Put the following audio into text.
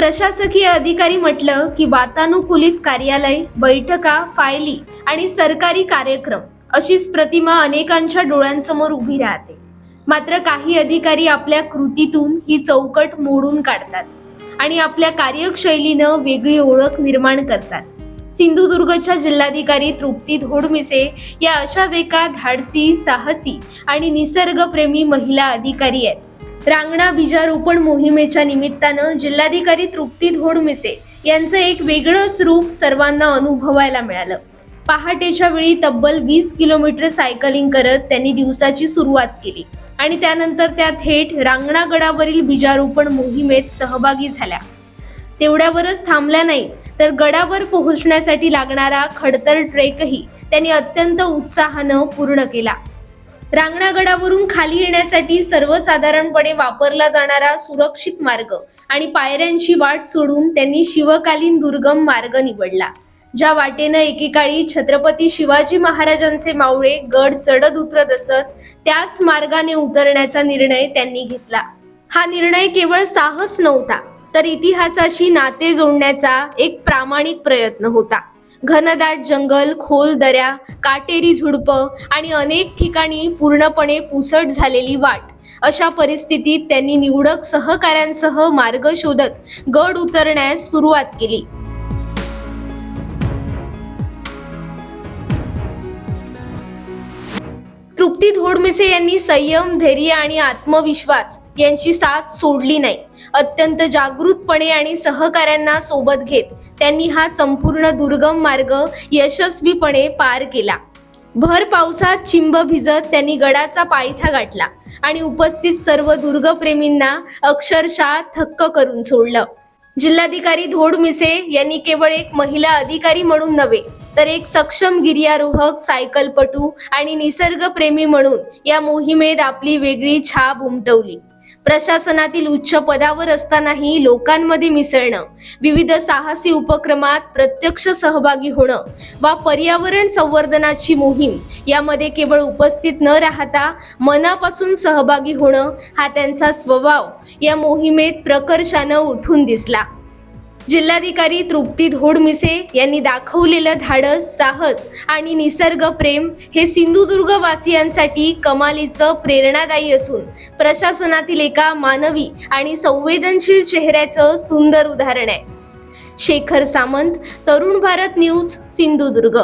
प्रशासकीय अधिकारी म्हटलं की वातानुकूलित कार्यालय, बैठका, फायली आणि सरकारी कार्यक्रम अशीच प्रतिमा अनेकांच्या डोळ्यांसमोर उभी राहते. मात्र काही अधिकारी आपल्या कृतीतून ही चौकट मोडून काढतात आणि आपल्या कार्यशैलीनं वेगळी ओळख निर्माण करतात. सिंधुदुर्गच्या जिल्हाधिकारी तृप्ती धोडमिसे या अशाच एका धाडसी, साहसी आणि निसर्गप्रेमी महिला अधिकारी आहेत. रांगणा बीजारोपण मोहिमेच्या निमित्तानं जिल्हाधिकारी तृप्ती धोडमिसे यांचं एक वेगळंच रूप सर्वांना अनुभवायला मिळालं. पहाटेच्या वेळी तब्बल 20 किलोमीटर सायकलिंग करत त्यांनी दिवसाची सुरुवात केली आणि त्यानंतर त्या थेट रांगणा गडावरील बीजारोपण मोहिमेत सहभागी झाल्या. तेवढ्यावरच थांबल्या नाही तर गडावर पोहोचण्यासाठी लागणारा खडतर ट्रेकही त्यांनी अत्यंत उत्साहानं पूर्ण केला. रांगणा गडावरून खाली येण्यासाठी सर्वसाधारणपणे वापरला जाणारा सुरक्षित मार्ग आणि पायऱ्यांची वाट सोडून त्यांनी शिवकालीन दुर्गम मार्ग निवडला, ज्या वाटेनं एकेकाळी छत्रपती शिवाजी महाराजांचे मावळे गड चढत उतरत असत. त्याच मार्गाने उतरण्याचा निर्णय त्यांनी घेतला. हा निर्णय केवळ साहस नव्हता, तर इतिहासाशी नाते जोडण्याचा एक प्रामाणिक प्रयत्न होता. घनदाट जंगल, खोल दऱ्या, काटेरी झुडपं आणि अनेक ठिकाणी पूर्णपणे पुसट झालेली वाट, अशा परिस्थितीत त्यांनी निवडक सहकाऱ्यांसह मार्ग शोधत गड उतरण्यास सुरुवात केली. तृप्ती धोडमिसे यांनी संयम, धैर्य आणि आत्मविश्वास यांची साथ सोडली नाही. अत्यंत जागृतपणे आणि सहकाऱ्यांना सोबत घेत त्यांनी हा संपूर्ण दुर्गम मार्ग यशस्वीपणे पार केला. भर पावसात चिंब भिजत त्यांनी गडाचा पायथा गाठला आणि उपस्थित सर्व दुर्गप्रेमींना अक्षरशः थक्क करून सोडलं. जिल्हाधिकारी धोडमिसे यांनी केवळ एक महिला अधिकारी म्हणून नव्हे, तर एक सक्षम गिर्यारोहक, सायकलपटू आणि निसर्गप्रेमी म्हणून या मोहिमेत आपली वेगळी छाप उमटवली. प्रशासनातील उच्च पदावर असतानाही लोकांमध्ये मिसळणं, विविध साहसी उपक्रमात प्रत्यक्ष सहभागी होणं वा पर्यावरण संवर्धनाची मोहीम यामध्ये केवळ उपस्थित न राहता मनापासून सहभागी होणं हा त्यांचा स्वभाव या मोहिमेत प्रकर्षानं उठून दिसला. जिल्हाधिकारी तृप्ती धोडमिसे यांनी दाखवलेलं धाडस, साहस आणि निसर्ग प्रेम हे सिंधुदुर्ग वासियांसाठी कमालीचं प्रेरणादायी असून प्रशासनातील एका मानवी आणि संवेदनशील चेहऱ्याचं सुंदर उदाहरण आहे. शेखर सामंत, तरुण भारत न्यूज, सिंधुदुर्ग.